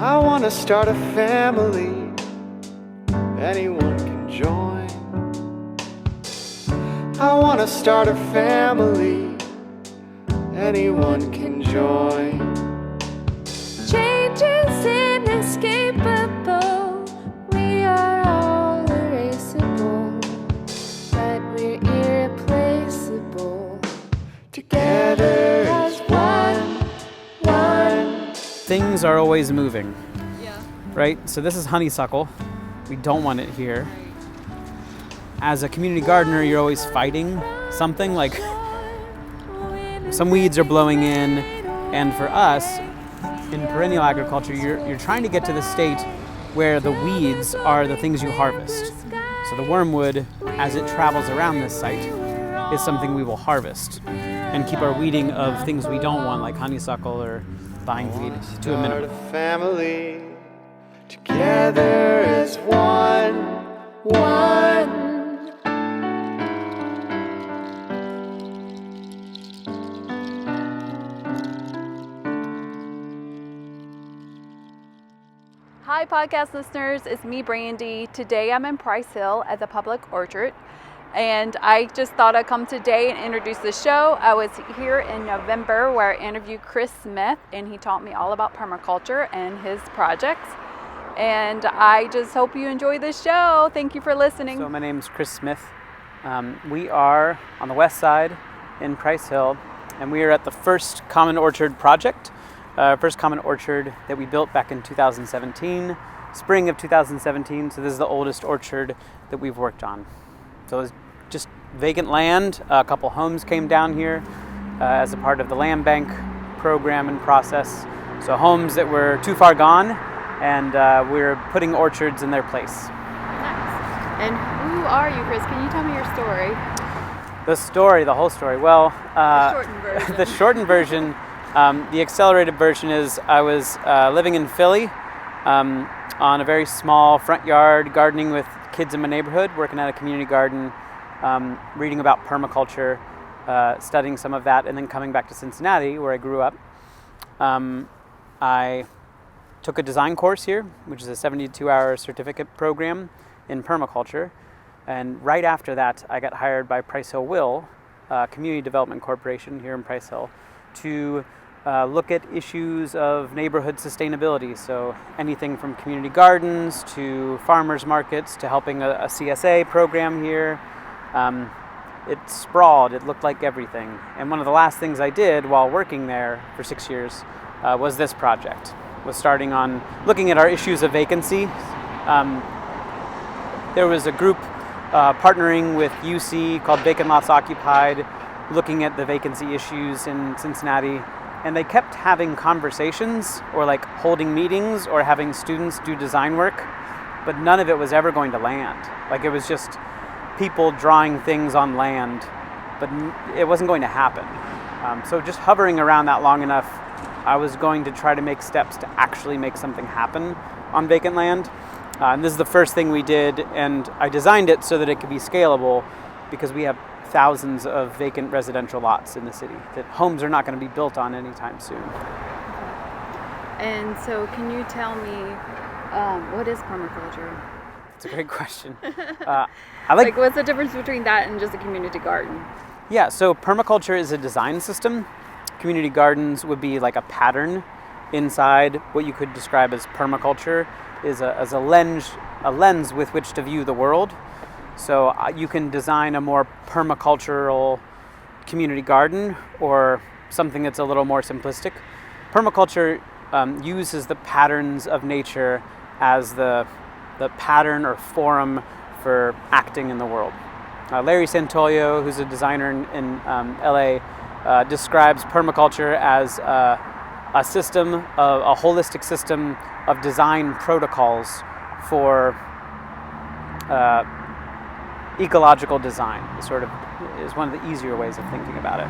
I want to start a family. Anyone can join. I want to start a family. Anyone can join. Change is inescapable. We are all erasable, but we're irreplaceable. Together as one. Things are always moving, Yeah. right? So this is honeysuckle. We don't want it here. As a community gardener, you're always fighting something, like some weeds are blowing in, and for us, in perennial agriculture, you're trying to get to the state where the weeds are the things you harvest. So the wormwood, as it travels around this site, is something we will harvest and keep our weeding of things we don't want, like honeysuckle or bindweed, to a minimum. Start a family. Together as one. Hi podcast listeners, it's me Brandy. Today I'm in Price Hill at the Public Orchard, and I just thought I'd come today and introduce the show. I was here in November where I interviewed Chris Smyth, and he taught me all about permaculture and his projects. And I just hope you enjoy this show. Thank you for listening. So my name's Chris Smyth. We are on the west side in Price Hill, and we are at the first common orchard project. First common orchard that we built back in 2017, spring of 2017. So this is the oldest orchard that we've worked on. So it was just vacant land. A couple homes came down here as a part of the Landbank Program and process. So homes that were too far gone, and we're putting orchards in their place. Nice. And who are you, Chris? Can you tell me your story? The whole story. Well, The shortened version. the shortened version. The accelerated version is I was living in Philly on a very small front yard, gardening with kids in my neighborhood, working at a community garden, reading about permaculture, studying some of that, and then coming back to Cincinnati, where I grew up. I took a design course here, which is a 72-hour certificate program in permaculture. And right after that, I got hired by Price Hill Will, Community Development Corporation here in Price Hill, to look at issues of neighborhood sustainability. So anything from community gardens to farmers markets to helping a CSA program here. It sprawled, it looked like everything. And one of the last things I did while working there for 6 years was this project, was starting on looking at our issues of vacancy. There was a group partnering with UC called Vacant Lots Occupied, looking at the vacancy issues in Cincinnati, and they kept having conversations or like holding meetings or having students do design work, but none of it was ever going to land. Like it was just people drawing things on land, but it wasn't going to happen. So just hovering around that long enough, I was going to try to make steps to actually make something happen on vacant land. And this is the first thing we did, and I designed it so that it could be scalable because we have thousands of vacant residential lots in the city that homes are not going to be built on anytime soon. And so can you tell me, what is permaculture? It's a great question. I like What's the difference between that and just a community garden? Yeah, so permaculture is a design system. Community gardens would be like a pattern inside. What you could describe as permaculture is as a lens with which to view the world. So you can design a more permacultural community garden or something that's a little more simplistic. Permaculture uses the patterns of nature as the pattern or forum for acting in the world. Larry Santolio, who's a designer in LA, describes permaculture as a system, a holistic system of design protocols for ecological design. Sort of is one of the easier ways of thinking about it.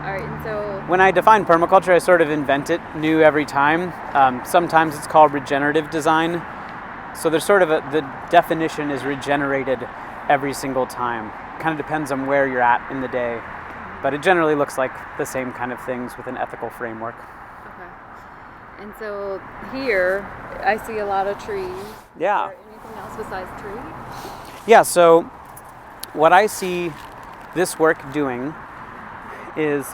All right, and so When I define permaculture, I sort of invent it new every time. Sometimes it's called regenerative design. So there's sort of the definition is regenerated every single time. Kind of depends on where you're at in the day. But it generally looks like the same kind of things with an ethical framework. okay. And so here, I see a lot of trees. Yeah. Is there anything else besides trees? Yeah, so what I see this work doing is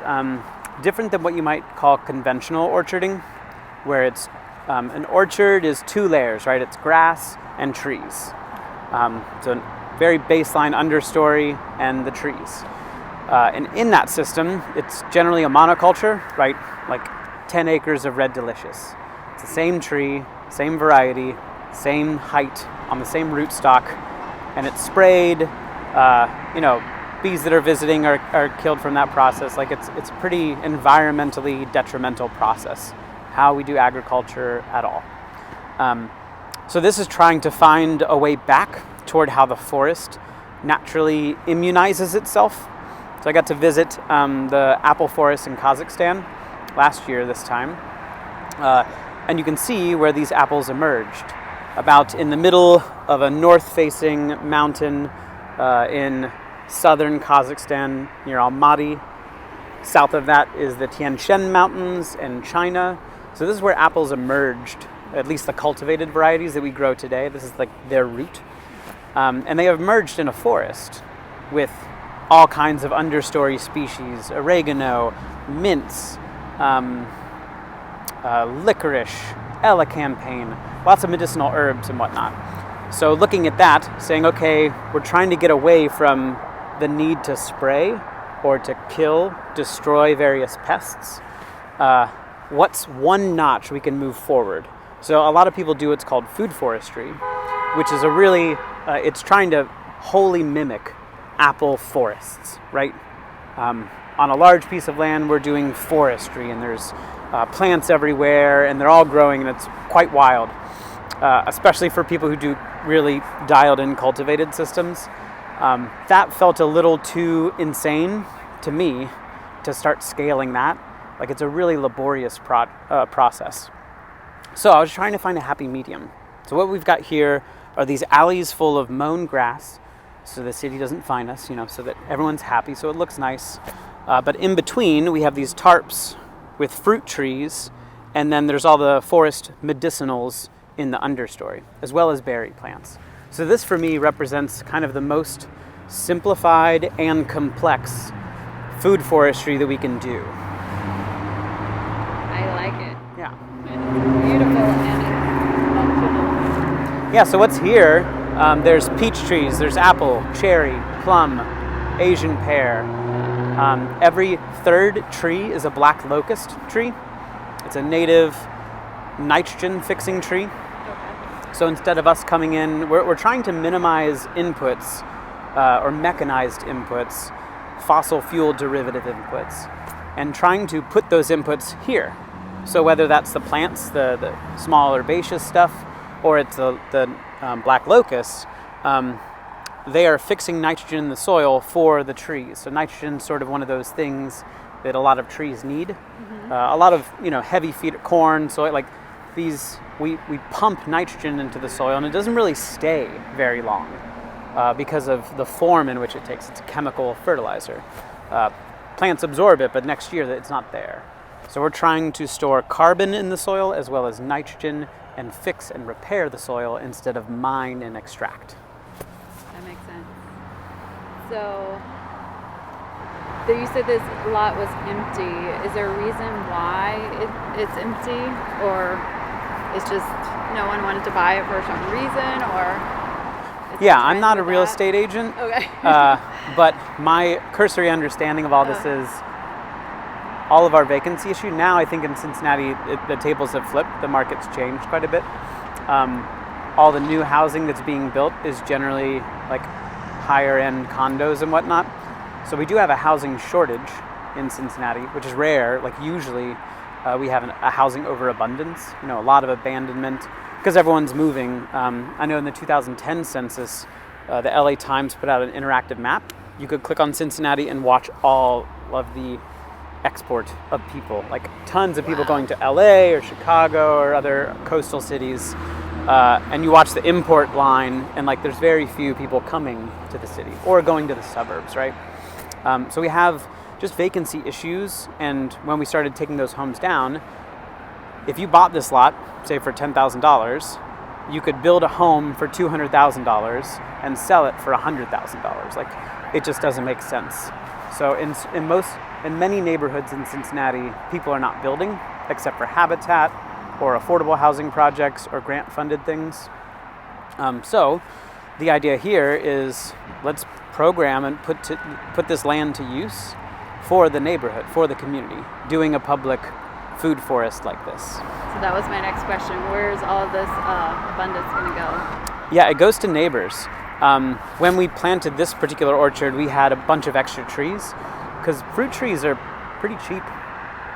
different than what you might call conventional orcharding, where it's an orchard is 2 layers, right? It's grass and trees. So very baseline understory and the trees. And in that system, it's generally a monoculture, right? Like 10 acres of Red Delicious. It's the same tree, same variety, same height, on the same rootstock, and it's sprayed. Bees that are visiting are killed from that process. Like it's a pretty environmentally detrimental process, how we do agriculture at all. So this is trying to find a way back toward how the forest naturally immunizes itself. So I got to visit the apple forest in Kazakhstan last year this time. And you can see where these apples emerged. About in the middle of a north-facing mountain in southern Kazakhstan near Almaty. South of that is the Tian Shan Mountains in China. So this is where apples emerged, at least the cultivated varieties that we grow today. This is like their root. And they have emerged in a forest with all kinds of understory species, oregano, mints, licorice, elecampane, lots of medicinal herbs and whatnot. So looking at that, saying, okay, we're trying to get away from the need to spray or to kill, destroy various pests. What's one notch we can move forward? So a lot of people do what's called food forestry, which is it's trying to wholly mimic apple forests, right? On a large piece of land, we're doing forestry, and there's plants everywhere, and they're all growing, and it's quite wild, especially for people who do really dialed-in cultivated systems. That felt a little too insane to me to start scaling that. Like, it's a really laborious process. So I was trying to find a happy medium. So what we've got here are these alleys full of mown grass, so the city doesn't find us, so that everyone's happy, so it looks nice. But in between, we have these tarps with fruit trees, and then there's all the forest medicinals in the understory, as well as berry plants. So this, for me, represents kind of the most simplified and complex food forestry that we can do. I like it. Yeah. It's beautiful and it's functional. Yeah, so what's here? There's peach trees, there's apple, cherry, plum, Asian pear. Every third tree is a black locust tree. It's a native nitrogen-fixing tree. Okay. So instead of us coming in, we're trying to minimize inputs or mechanized inputs, fossil fuel derivative inputs, and trying to put those inputs here. So whether that's the plants, the small herbaceous stuff, or it's the black locusts, they are fixing nitrogen in the soil for the trees. So nitrogen is sort of one of those things that a lot of trees need. Mm-hmm. A lot of heavy feed corn, soy, like these, we pump nitrogen into the soil, and it doesn't really stay very long because of the form in which it takes. It's a chemical fertilizer. Plants absorb it, but next year it's not there. So we're trying to store carbon in the soil as well as nitrogen, and fix and repair the soil instead of mine and extract. That makes sense. So you said this lot was empty. Is there a reason why it's empty, or it's just no one wanted to buy it for some reason, or? Yeah, I'm not a real estate agent. Okay. But my cursory understanding of all this is all of our vacancy issue. Now I think in Cincinnati, the tables have flipped. The market's changed quite a bit. All the new housing that's being built is generally like higher end condos and whatnot. So we do have a housing shortage in Cincinnati, which is rare. Like usually we have a housing overabundance, a lot of abandonment because everyone's moving. I know in the 2010 census, the LA Times put out an interactive map. You could click on Cincinnati and watch all of the export of people, like tons of people going to LA or Chicago or other coastal cities, and you watch the import line, and like there's very few people coming to the city or going to the suburbs, right? So we have just vacancy issues, and when we started taking those homes down, if you bought this lot, say for $10,000, you could build a home for $200,000 and sell it for $100,000. Like, it just doesn't make sense. So in many neighborhoods in Cincinnati, people are not building except for habitat or affordable housing projects or grant-funded things. So the idea here is let's program and put this land to use for the neighborhood, for the community, doing a public food forest like this. So that was my next question. Where's all of this abundance going to go? Yeah, it goes to neighbors. When we planted this particular orchard, we had a bunch of extra trees because fruit trees are pretty cheap.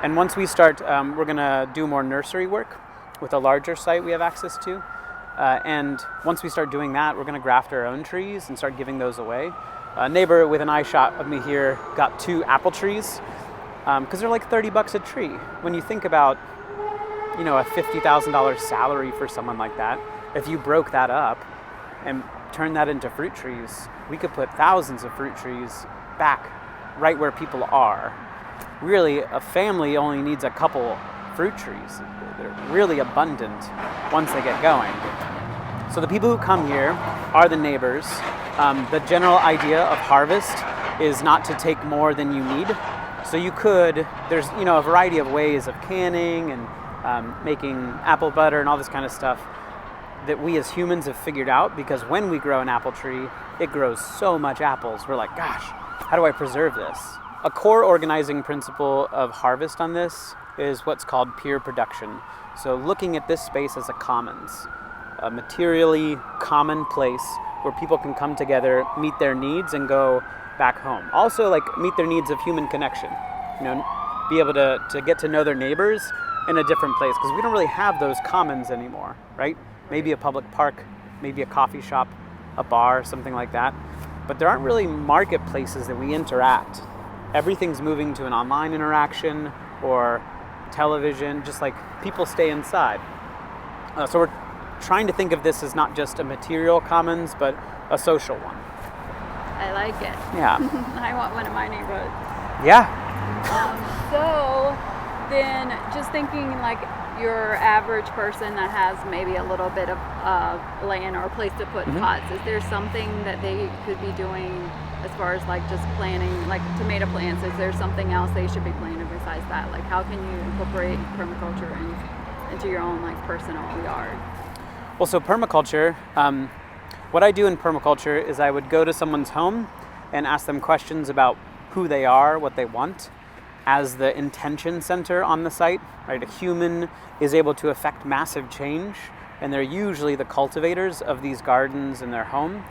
And once we start, we're going to do more nursery work with a larger site we have access to. And once we start doing that, we're going to graft our own trees and start giving those away. A neighbor with an eye shot of me here got 2 apple trees because they're like $30 a tree. When you think about, a $50,000 salary for someone like that, if you broke that up and turned that into fruit trees, we could put thousands of fruit trees back right where people are. Really, a family only needs a couple fruit trees. They're really abundant once they get going. So the people who come here are the neighbors. The general idea of harvest is not to take more than you need. So there's a variety of ways of canning and making apple butter and all this kind of stuff that we as humans have figured out, because when we grow an apple tree, it grows so much apples. We're like, gosh, how do I preserve this? A core organizing principle of harvest on this is what's called peer production. So looking at this space as a commons, a materially common place where people can come together, meet their needs, and go back home. Also, meet their needs of human connection. Be able to get to know their neighbors in a different place, because we don't really have those commons anymore, right? Maybe a public park, maybe a coffee shop, a bar, something like that. But there aren't really marketplaces that we interact. Everything's moving to an online interaction or television, just like people stay inside. So we're trying to think of this as not just a material commons, but a social one. I like it. Yeah. I want one in my neighborhood. Yeah. So then just thinking like your average person that has maybe a little bit of land or a place to put pots, is there something that they could be doing as far as like just planting like tomato plants? Is there something else they should be planting besides that? Like how can you incorporate permaculture into your own like personal yard? Well, so permaculture, what I do in permaculture is I would go to someone's home and ask them questions about who they are, what they want, as the intention center on the site, right? A human is able to affect massive change, and they're usually the cultivators of these gardens in their home.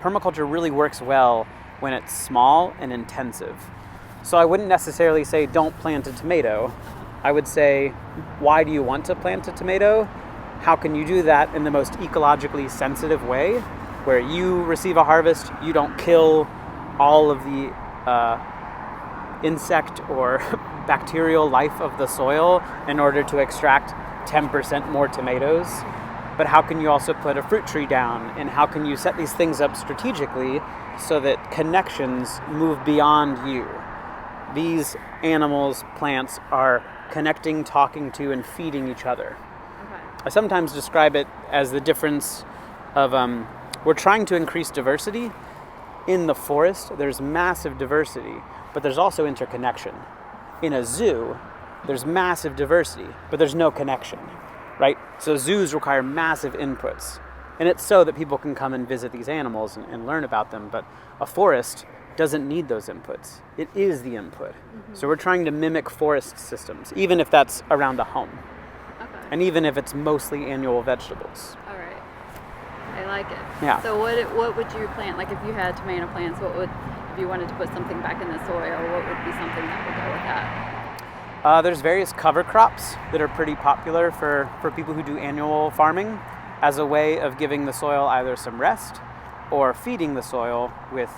Permaculture really works well when it's small and intensive. So I wouldn't necessarily say don't plant a tomato. I would say, why do you want to plant a tomato? How can you do that in the most ecologically sensitive way, where you receive a harvest, you don't kill all of the insect or bacterial life of the soil in order to extract 10% more tomatoes, but how can you also put a fruit tree down, and how can you set these things up strategically so that connections move beyond you? These animals, plants are connecting, talking to, and feeding each other. I sometimes describe it as the difference of we're trying to increase diversity. In the forest, there's massive diversity, but there's also interconnection. In a zoo, there's massive diversity, but there's no connection, right? So zoos require massive inputs, and it's so that people can come and visit these animals and learn about them, but a forest doesn't need those inputs. It is the input. So we're trying to mimic forest systems, even if that's around a home. And even if it's mostly annual vegetables. All right. I like it. Yeah. So what would you plant? Like if you had tomato plants, if you wanted to put something back in the soil, what would be something that would go with that? There's various cover crops that are pretty popular for people who do annual farming as a way of giving the soil either some rest or feeding the soil with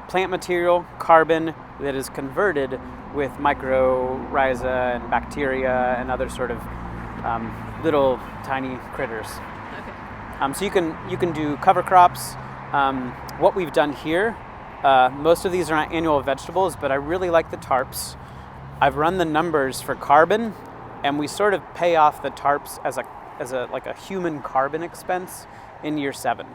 plant material, carbon that is converted with mycorrhiza and bacteria and other sort of little tiny critters. Okay. So you can do cover crops. What we've done here, most of these are not annual vegetables, but I really like the tarps. I've run the numbers for carbon, And we sort of pay off the tarps as a like a human carbon expense in year 7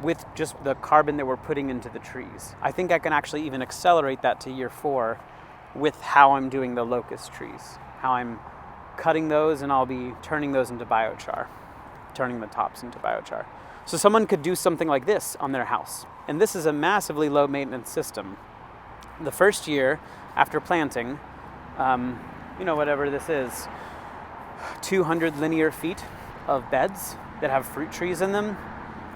with just the carbon that we're putting into the trees. I think I can actually even accelerate that to year 4 with how I'm doing the locust trees, how I'm cutting those, and I'll be turning those into biochar, turning the tops into biochar. So someone could do something like this on their house. And this is a massively low maintenance system. The first year after planting, whatever this is, 200 linear feet of beds that have fruit trees in them.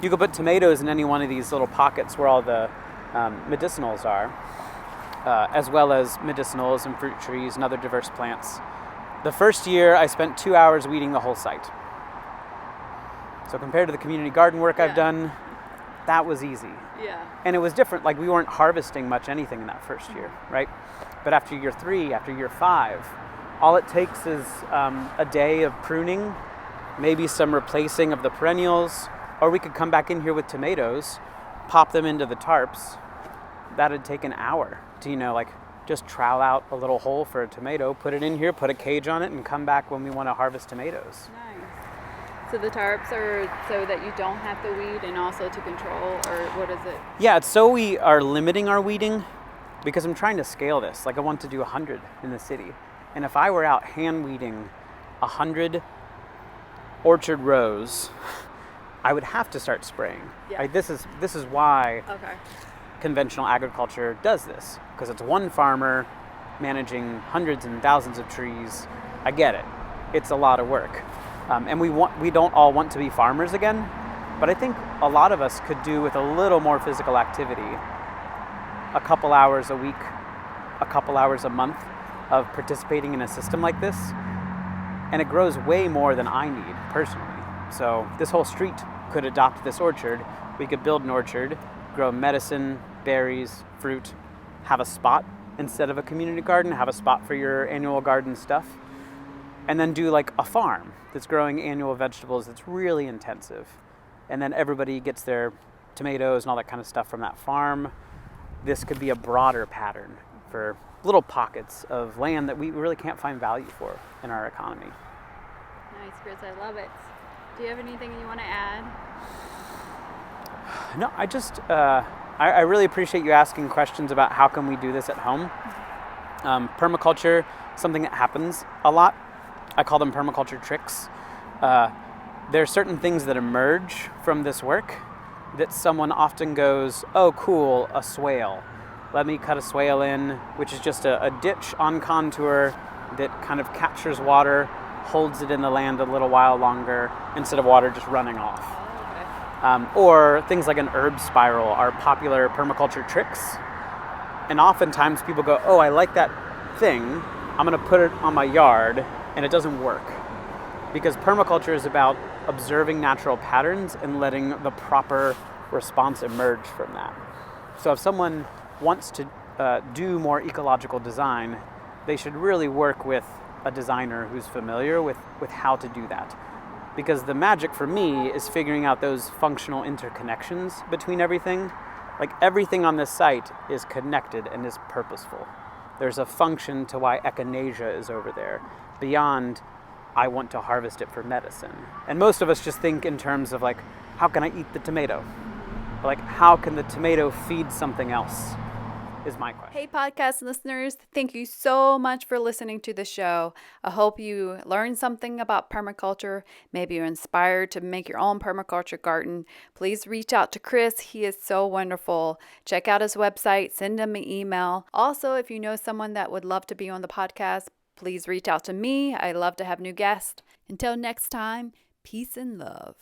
You could put tomatoes in any one of these little pockets where all the medicinals are, as well as medicinals and fruit trees and other diverse plants. The first year, I spent 2 hours weeding the whole site. So compared to the community garden work I've done, that was easy. Yeah. And it was different. Like, we weren't harvesting much anything in that first year, right? But after year 3, after year 5, all it takes is a day of pruning, maybe some replacing of the perennials, or we could come back in here with tomatoes, pop them into the tarps. That'd take an hour to, just trowel out a little hole for a tomato, put it in here, put a cage on it, and come back when we want to harvest tomatoes. Nice. So the tarps are so that you don't have to weed and also to control, or what is it? Yeah, it's so we are limiting our weeding because I'm trying to scale this. Like, I want to do 100 in the city. And if I were out hand weeding 100 orchard rows, I would have to start spraying. Yeah. Right? This is why Okay. conventional agriculture does this, because it's one farmer managing hundreds and thousands of trees. I get it. It's a lot of work. And we don't all want to be farmers again, but I think a lot of us could do with a little more physical activity, a couple hours a week, a couple hours a month of participating in a system like this, and it grows way more than I need personally. So this whole street could adopt this orchard. We could build an orchard, grow medicine, berries, fruit, have a spot instead of a community garden, have a spot for your annual garden stuff, and then do like a farm that's growing annual vegetables that's really intensive. And then everybody gets their tomatoes and all that kind of stuff from that farm. This could be a broader pattern for little pockets of land that we really can't find value for in our economy. Nice, Chris. I love it. Do you have anything you want to add? No, I just, I really appreciate you asking questions about how can we do this at home. Permaculture, something that happens a lot. I call them permaculture tricks. There are certain things that emerge from this work that someone often goes, oh, cool, a swale. Let me cut a swale in, which is just a ditch on contour that kind of captures water, holds it in the land a little while longer instead of water just running off. Or things like an herb spiral are popular permaculture tricks. And oftentimes people go, oh, I like that thing. I'm going to put it on my yard, and it doesn't work. Because permaculture is about observing natural patterns and letting the proper response emerge from that. So if someone wants to do more ecological design, they should really work with a designer who's familiar with how to do that. Because the magic for me is figuring out those functional interconnections between everything. Like, everything on this site is connected and is purposeful. There's a function to why echinacea is over there, beyond I want to harvest it for medicine. And most of us just think in terms of like, how can I eat the tomato? Like, how can the tomato feed something else? Is my question. Hey, podcast listeners, thank you so much for listening to the show. I hope you learned something about permaculture. Maybe you're inspired to make your own permaculture garden. Please reach out to Chris. He is so wonderful. Check out his website, send him an email. Also, if you know someone that would love to be on the podcast, please reach out to me. I love to have new guests. Until next time, peace and love.